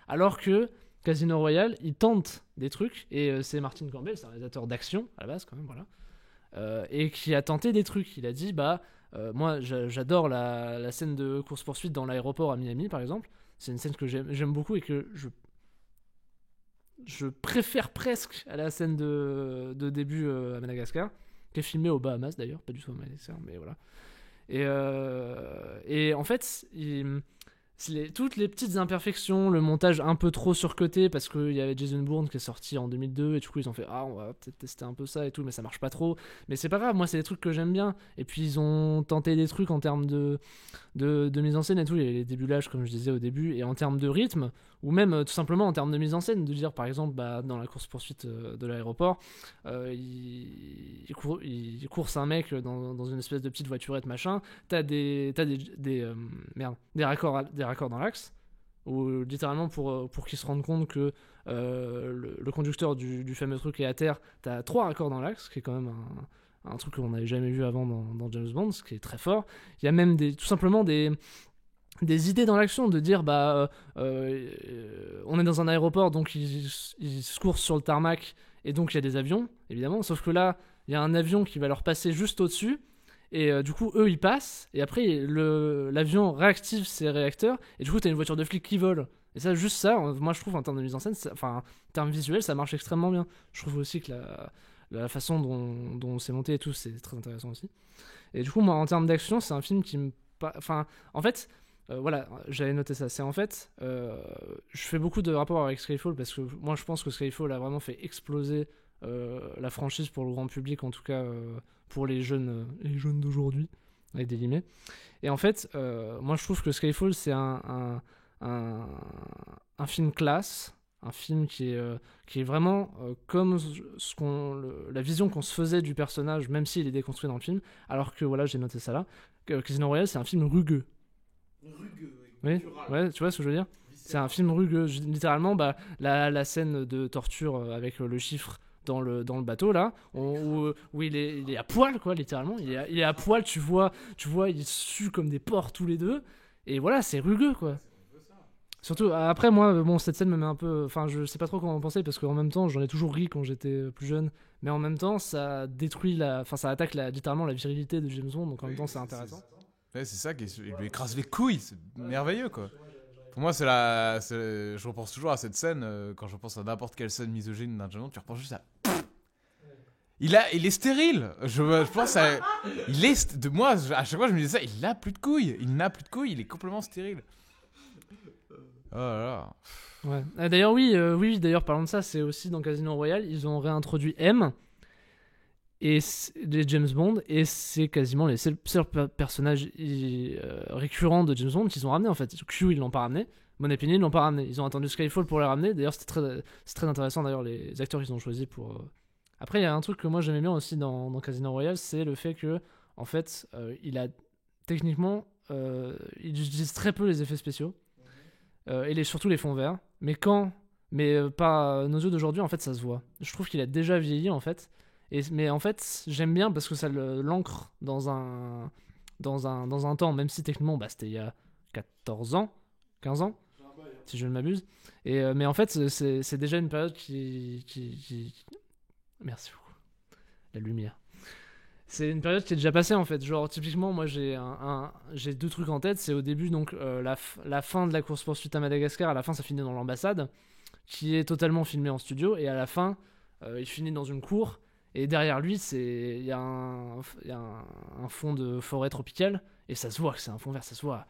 Alors que Casino Royale, il tente des trucs, et c'est Martin Campbell, c'est un réalisateur d'action à la base quand même, voilà, et qui a tenté des trucs. Il a dit, bah moi j'adore la scène de course-poursuite dans l'aéroport à Miami par exemple, c'est une scène que j'aime beaucoup et que je préfère presque à la scène de début à Madagascar, qui est filmée aux Bahamas d'ailleurs, pas du tout à Madagascar, mais voilà. Et en fait, toutes les petites imperfections, le montage un peu trop surcoté, parce qu'il y avait Jason Bourne qui est sorti en 2002, et du coup ils ont fait, on va peut-être tester un peu ça et tout, mais ça marche pas trop. Mais c'est pas grave, moi c'est des trucs que j'aime bien. Et puis ils ont tenté des trucs en termes de mise en scène et tout, il y avait les débulages comme je disais au début, et en termes de rythme, ou même tout simplement en termes de mise en scène, de dire par exemple, bah, dans la course-poursuite de l'aéroport, il course un mec dans une espèce de petite voiturette machin, t'as des raccords dans l'axe, où littéralement pour qu'ils se rendent compte que le conducteur du fameux truc est à terre, t'as 3 raccords dans l'axe, qui est quand même un truc qu'on n'avait jamais vu avant dans James Bond, ce qui est très fort. Il y a même tout simplement des idées dans l'action, de dire bah on est dans un aéroport, donc ils se coursent sur le tarmac, et donc il y a des avions évidemment, sauf que là il y a un avion qui va leur passer juste au-dessus, et du coup eux ils passent, et après l'avion réactive ses réacteurs, et du coup t'as une voiture de flic qui vole. Et ça, juste ça, moi je trouve en termes de mise en scène, en termes visuels, ça marche extrêmement bien. Je trouve aussi que la façon dont c'est monté et tout, c'est très intéressant aussi. Et du coup, moi, en termes d'action, c'est un film qui me... Enfin, en fait, voilà, j'avais noté ça. C'est en fait, je fais beaucoup de rapports avec Skyfall, parce que moi, je pense que Skyfall a vraiment fait exploser la franchise pour le grand public, en tout cas pour les jeunes d'aujourd'hui, avec des guillemets. Et en fait, moi, je trouve que Skyfall, c'est un film classe, un film qui est vraiment comme la vision qu'on se faisait du personnage, même s'il est déconstruit dans le film. Alors que voilà, j'ai noté ça là, Casino Royale, c'est un film rugueux. Oui, ouais, tu vois ce que je veux dire. C'est un film rugueux, littéralement. Bah, la scène de torture avec le chiffre dans le bateau là, où il est à poil, quoi, littéralement. Il est à poil, tu vois, ils suent comme des porcs tous les deux. Et voilà, c'est rugueux, quoi. Surtout, après, moi, bon, cette scène me met un peu... Enfin, je sais pas trop comment en penser, parce qu'en même temps, j'en ai toujours ri quand j'étais plus jeune, mais en même temps, ça détruit Enfin, ça attaque littéralement la virilité de James Bond, donc en même temps, c'est intéressant. Ouais, c'est ça qui lui écrase les couilles, c'est merveilleux, quoi. Pour moi, je repense toujours à cette scène, quand je repense à n'importe quelle scène misogyne d'un James Bond, tu repenses juste à... Il est stérile. Je pense à... Moi, à chaque fois, je me disais ça, il n'a plus de couilles, il est complètement stérile. Oh là là. Ouais. D'ailleurs, oui, d'ailleurs, parlant de ça, c'est aussi dans Casino Royale, ils ont réintroduit M et les James Bond, et c'est quasiment les seuls personnages récurrents de James Bond qu'ils ont ramenés en fait. Q, ils l'ont pas ramené. Moneypenny, ils l'ont pas ramené. Ils ont attendu Skyfall pour les ramener. D'ailleurs, c'est très intéressant d'ailleurs les acteurs qu'ils ont choisis pour. Après, il y a un truc que moi j'aimais bien aussi dans Casino Royale, c'est le fait que en fait, il a techniquement, il utilise très peu les effets spéciaux. Et surtout les fonds verts, mais pas nos yeux d'aujourd'hui, en fait ça se voit. Je trouve qu'il a déjà vieilli en fait, mais en fait j'aime bien parce que ça l'ancre dans dans un temps, même si techniquement c'était il y a 14 ans, 15 ans, si je ne m'abuse. Mais en fait, c'est déjà une période qui... Merci beaucoup. La lumière. C'est une période qui est déjà passée en fait. Genre, typiquement, moi j'ai j'ai 2 trucs en tête. C'est au début, donc la fin de la course-poursuite à Madagascar. À la fin, ça finit dans l'ambassade, qui est totalement filmé en studio. Et à la fin, il finit dans une cour. Et derrière lui, il y a un fond de forêt tropicale. Et ça se voit que c'est un fond vert. Ça se voit à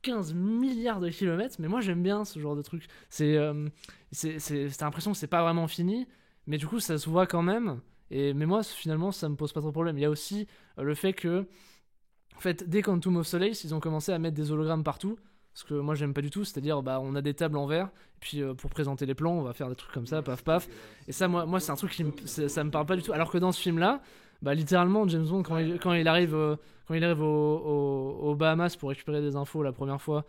15 milliards de kilomètres. Mais moi, j'aime bien ce genre de truc. T'as l'impression que c'est pas vraiment fini. Mais du coup, ça se voit quand même. Mais moi, finalement, ça me pose pas trop de problème. Il y a aussi le fait que, en fait, dès Quantum of Solace, ils ont commencé à mettre des hologrammes partout. Ce que moi, j'aime pas du tout. C'est-à-dire, on a des tables en verre. Et puis, pour présenter les plans, on va faire des trucs comme ça, paf, paf. Et ça, moi c'est un truc ça me parle pas du tout. Alors que dans ce film-là, littéralement, James Bond, quand il arrive aux Bahamas pour récupérer des infos la première fois,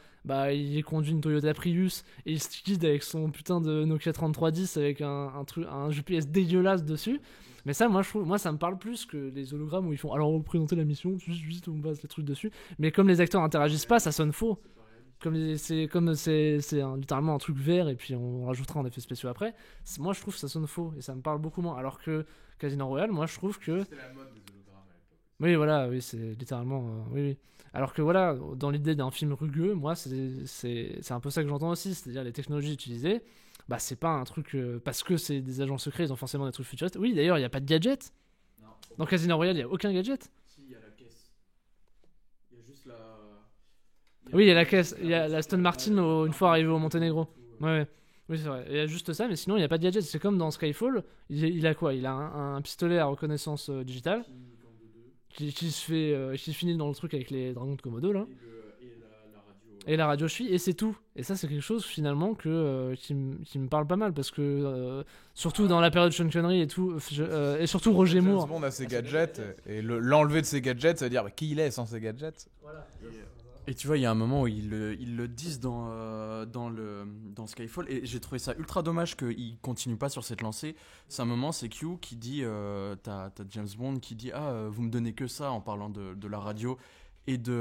il conduit une Toyota Prius et il se guide avec son putain de Nokia 3310 avec un GPS dégueulasse dessus. Mais ça, moi, ça me parle plus que les hologrammes où ils font alors on va présenter la mission, juste on passe les trucs dessus. Mais comme les acteurs interagissent pas, ça sonne faux. C'est littéralement un truc vert et puis on rajoutera en effets spéciaux après. Moi, je trouve que ça sonne faux et ça me parle beaucoup moins. Alors que Casino Royale, moi, je trouve que C'était la mode des hologrammes à l'époque. oui, voilà, oui, c'est littéralement oui. Alors que voilà, dans l'idée d'un film rugueux, moi, c'est un peu ça que j'entends aussi, c'est-à-dire les technologies utilisées. C'est pas un truc parce que c'est des agents secrets, ils ont forcément des trucs futuristes. Oui, d'ailleurs, il y a pas de gadget. Non. Dans Casino Royale, il y a aucun gadget. Si, il y a la caisse. Il y a juste la. Oui, il y a la caisse, il y a la Aston Martin une fois arrivé au Monténégro. Ouais. Oui, c'est vrai. Il y a juste ça, mais sinon, il n'y a pas de gadget. C'est comme dans Skyfall. Il a quoi? Il a un pistolet à reconnaissance digitale qui se finit dans le truc avec les dragons de Komodo, là. Et la radio suit, et c'est tout. Et ça, c'est quelque chose, finalement, qui me parle pas mal. Parce que, surtout dans la période Sean Connery et tout, et surtout Roger Moore. James Bond a ses gadgets, et l'enlever de ses gadgets, ça veut dire qui il est sans ses gadgets. Et tu vois, il y a un moment où ils le disent dans Skyfall, et j'ai trouvé ça ultra dommage qu'ils continuent pas sur cette lancée. C'est un moment, c'est Q qui dit, t'as James Bond qui dit vous me donnez que ça en parlant de la radio et du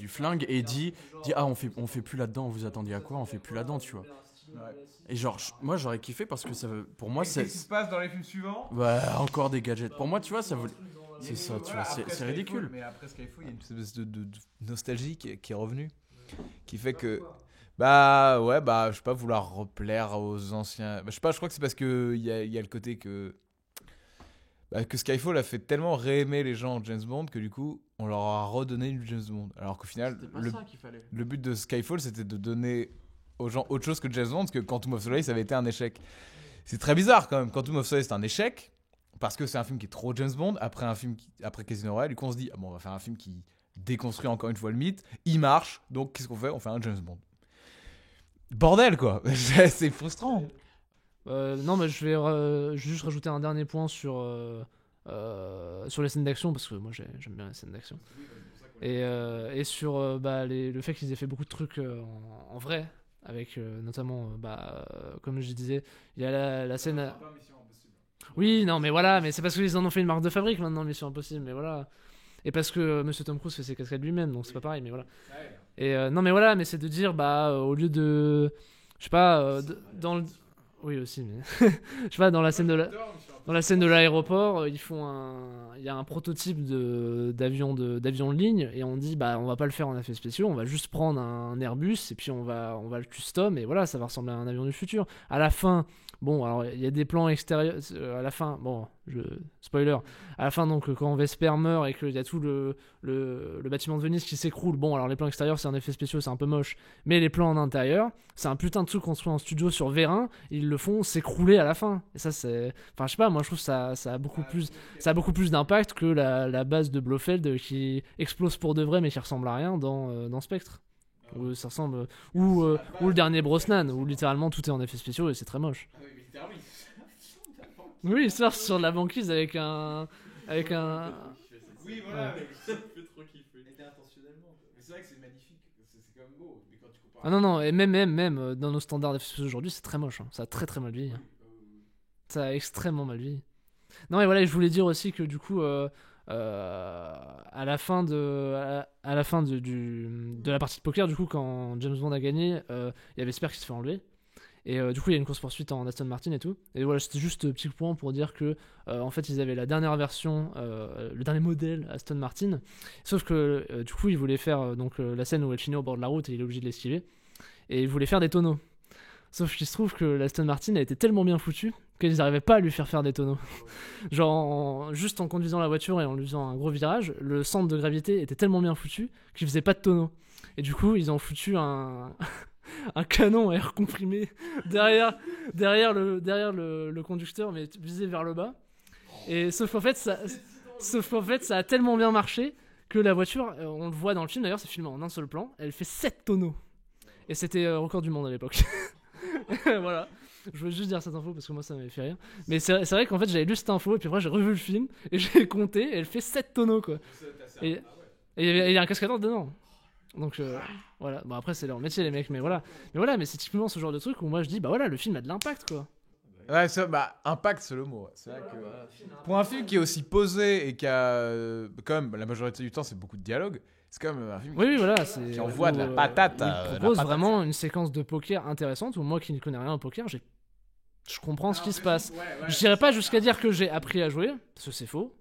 flingue, et dit on fait plus là-dedans, vous attendiez à quoi, on fait plus là-dedans, tu vois. Ouais. Et genre, moi j'aurais kiffé parce que ça veut, pour moi c'est. Qu'est-ce qui se passe dans les films suivants? Encore des gadgets. Pour moi, tu vois, ça veut. C'est ça, tu vois, c'est ridicule. Mais après Skyfall, il y a une espèce de nostalgie qui est revenue, qui fait que je sais pas, vouloir replaire aux anciens. Je sais pas, je crois que c'est parce que il y a le côté que Skyfall a fait tellement réaimer les gens en James Bond que du coup, on leur a redonné du James Bond. Alors qu'au final, C'était pas ça qu'il fallait. le but de Skyfall, c'était de donner aux gens autre chose que James Bond, parce que Quantum of Solace, ça avait été un échec. C'est très bizarre quand même. Quantum of Solace, c'est un échec. Parce que c'est un film qui est trop James Bond, après Casino Royale, du coup on se dit, on va faire un film qui déconstruit encore une fois le mythe, il marche, donc qu'est-ce qu'on fait? On fait un James Bond. Bordel quoi. C'est frustrant. Non, mais je vais juste rajouter un dernier point sur les scènes d'action, parce que moi j'aime bien les scènes d'action. Et sur le fait qu'ils aient fait beaucoup de trucs en vrai, avec notamment, comme je disais, il y a la scène... Oui, non, mais voilà, mais c'est parce qu'ils en ont fait une marque de fabrique maintenant, Mission Impossible, mais voilà. Et parce que Monsieur Tom Cruise fait ses cascades lui-même, donc c'est pas pareil, mais voilà. Et non, mais voilà, mais c'est de dire, au lieu de. Je sais pas, dans le. Oui, aussi, mais. Je sais pas, dans la scène de l'aéroport, il y a un prototype d'avion de ligne, et on dit, on va pas le faire en effets spéciaux, on va juste prendre un Airbus, et puis on va le custom, et voilà, ça va ressembler à un avion du futur. À la fin. Bon, alors il y a des plans extérieurs à la fin. Bon, spoiler. À la fin, donc, quand Vesper meurt et qu'il y a tout le bâtiment de Venise qui s'écroule. Bon, alors les plans extérieurs, c'est un effet spéciaux, c'est un peu moche. Mais les plans en intérieur, c'est un putain de truc construit en studio sur vérin. Ils le font s'écrouler à la fin. Et ça, c'est. Enfin, je sais pas, moi je trouve que ça a beaucoup plus d'impact que la base de Blofeld qui explose pour de vrai mais qui ressemble à rien dans Spectre. Où ça ressemble. Ou le dernier Brosnan, où littéralement tout est en effets spéciaux et c'est très moche. Oui, il sort sur de la banquise avec un. Oui, voilà. Ouais. Ça me fait trop kiffer. Intentionnellement. Mais c'est vrai que c'est magnifique. C'est quand même beau. Mais quand tu compares. Ah non, et même dans nos standards d'effets spéciaux aujourd'hui, c'est très moche. Hein. Ça a très très mal vieilli. Hein. Ça a extrêmement mal vieilli. Non, et voilà, je voulais dire aussi que du coup, à la fin de la partie de poker, du coup, quand James Bond a gagné, il y avait Spare qui se fait enlever. Et du coup, il y a une course-poursuite en Aston Martin et tout. Et voilà, c'était juste un petit point pour dire que, en fait, ils avaient la dernière version, le dernier modèle Aston Martin. Sauf que, du coup, ils voulaient faire donc, la scène où elle finit au bord de la route et il est obligé de l'esquiver. Et ils voulaient faire des tonneaux. Sauf qu'il se trouve que l'Aston Martin a été tellement bien foutue qu'ils n'arrivaient pas à lui faire des tonneaux. Genre, juste en conduisant la voiture et en lui faisant un gros virage, le centre de gravité était tellement bien foutu qu'il faisait pas de tonneaux. Et du coup, ils ont foutu un canon à air comprimé derrière le conducteur, mais visé vers le bas. Et sauf qu'en fait, ça a tellement bien marché que la voiture, on le voit dans le film, d'ailleurs, c'est filmé en un seul plan, elle fait 7 tonneaux. Et c'était record du monde à l'époque. Voilà. Je voulais juste dire cette info parce que moi ça m'avait fait rire. Mais c'est vrai qu'en fait j'avais lu cette info et puis après j'ai revu le film et j'ai compté et elle fait 7 tonneaux quoi. Et il y a un cascadeur dedans. Donc voilà. Bon après c'est leur métier les mecs, mais voilà. Mais c'est typiquement ce genre de truc où moi je dis bah voilà, le film a de l'impact quoi. Ouais, impact, c'est le mot. C'est vrai que pour un film qui est aussi posé et qui a, quand même, la majorité du temps, c'est beaucoup de dialogue, c'est quand même un film Oui, voilà, qui envoie de la patate. Il propose vraiment une séquence de poker intéressante où moi qui ne connais rien au poker, je comprends ce qui se passe. Je dirais pas jusqu'à dire que j'ai appris à jouer, parce que c'est faux.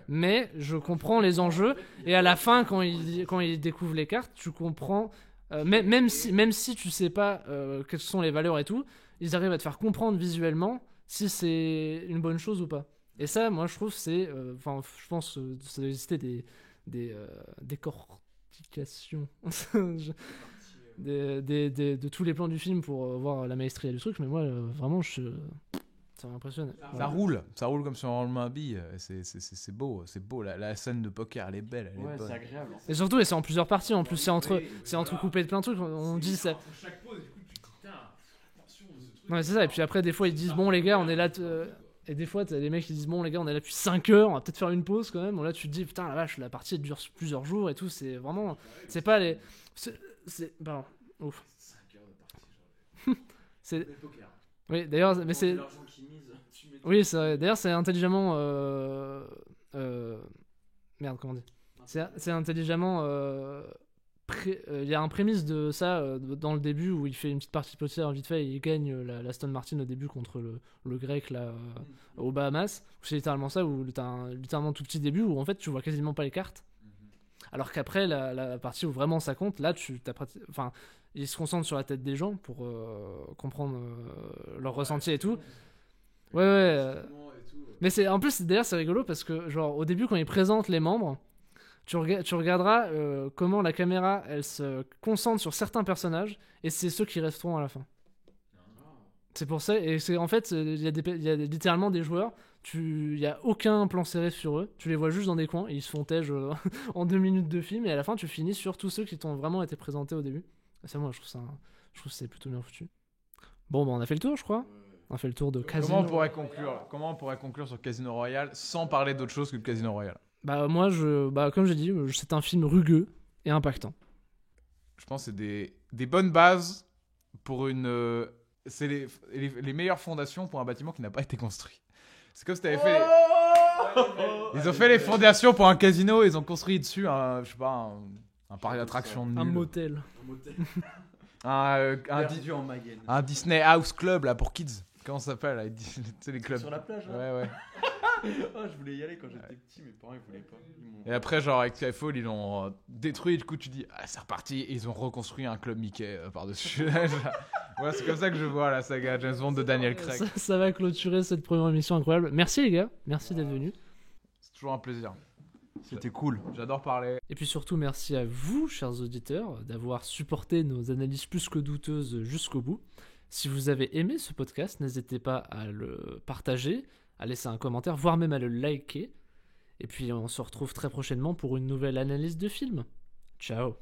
Mais je comprends les enjeux et à la fin quand il découvre les cartes, tu comprends même si tu sais pas quelles sont les valeurs et tout, ils arrivent à te faire comprendre visuellement si c'est une bonne chose ou pas. Et ça, moi je trouve c'est je pense ça doit exister des décortications de tous les plans du film pour voir la maestria du truc, mais moi vraiment ça m'impressionne. Ça roule comme sur un roulement à billes. C'est beau, la scène de poker, elle est belle, elle est bonne. C'est agréable. Et surtout, c'est en plusieurs parties. En plus, c'est entrecoupé de plein de trucs. On dit ça. Chaque pause, du coup, tu te dis, putain, attention de ce truc. Ouais, c'est ça. Et puis après, des fois, ils disent bon, les gars, on est là. Et des fois, t'as des mecs qui disent bon, les gars, on est là depuis 5 heures, on va peut-être faire une pause quand même. Bon, là, tu te dis putain, la vache, la partie elle dure plusieurs jours et tout. C'est vraiment. C'est pas les. Pardon. Ouf. 5 heures de partie, C'est. le poker. Oui, d'ailleurs, mais c'est. L'argent qu'ils misent, tu mets. Oui, c'est vrai. D'ailleurs, c'est intelligemment. Merde, comment on dit C'est intelligemment. Il y a un prémisse de ça dans le début où il fait une petite partie de poker vite fait et il gagne la Aston Martin au début contre le grec là, aux Bahamas. C'est littéralement ça où t'as littéralement tout petit début où en fait tu vois quasiment pas les cartes. Alors qu'après la partie où vraiment ça compte, là il se concentre sur la tête des gens pour comprendre leur ressenti et tout. Ouais. Mais en plus d'ailleurs c'est rigolo parce que genre au début quand il présente les membres, tu regarderas comment la caméra elle se concentre sur certains personnages et c'est ceux qui resteront à la fin. C'est pour ça et c'est en fait il y a littéralement des joueurs, il y a aucun plan serré sur eux, tu les vois juste dans des coins et ils se font tège en 2 minutes de film et à la fin tu finis sur tous ceux qui t'ont vraiment été présentés au début. Et ça moi je trouve que c'est plutôt bien foutu. Bon bah on a fait le tour je crois. On a fait le tour de Casino. Comment on pourrait conclure sur Casino Royale sans parler d'autre chose que le Casino Royale? Bah moi comme j'ai dit, c'est un film rugueux et impactant. Je pense que c'est des bonnes bases pour une... c'est les meilleures fondations pour un bâtiment qui n'a pas été construit. C'est comme si t'avais fait... Ils ont fait les fondations pour un casino, ils ont construit dessus un parc d'attractions nul. Un motel. Un Disney House Club là pour kids. Comment ça s'appelle là, les clubs Sur la plage là. Ouais. Oh, je voulais y aller quand j'étais petit, mes parents ils voulaient pas. Et après, genre avec Skyfall, ils l'ont détruit. Du coup, tu dis, c'est reparti. Et ils ont reconstruit un club Mickey par-dessus. Ouais, c'est comme ça que je vois la saga James Bond de Daniel Craig. Ça va clôturer cette première émission incroyable. Merci les gars, merci d'être venus. C'est toujours un plaisir. C'était cool. J'adore parler. Et puis surtout, merci à vous, chers auditeurs, d'avoir supporté nos analyses plus que douteuses jusqu'au bout. Si vous avez aimé ce podcast, n'hésitez pas à le partager, à laisser un commentaire, voire même à le liker. Et puis on se retrouve très prochainement pour une nouvelle analyse de film. Ciao.